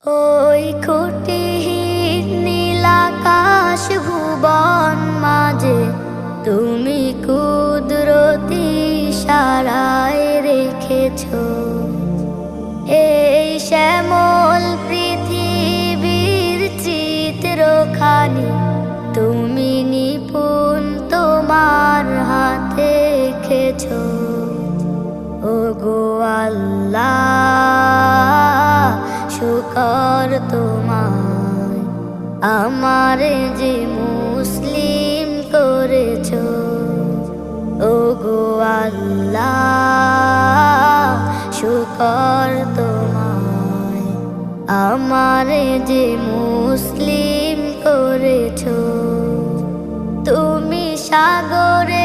ওই খুঁটিহীন নীলাকাশ ভুবন মাঝে তুমি কুদরতি ইশারায় রেখেছ এই শ্যামল পৃথিবীর চিত্রখানি তুমি নিপুণ তোমার হাতে এঁকেছ। ওগো আল্লাহ, শুকর তোমার আমারে যে মুসলিম করেছ। ওগো আল্লাহ, শুকর তোমার আমারে যে মুসলিম করেছ। তুমি সাগরে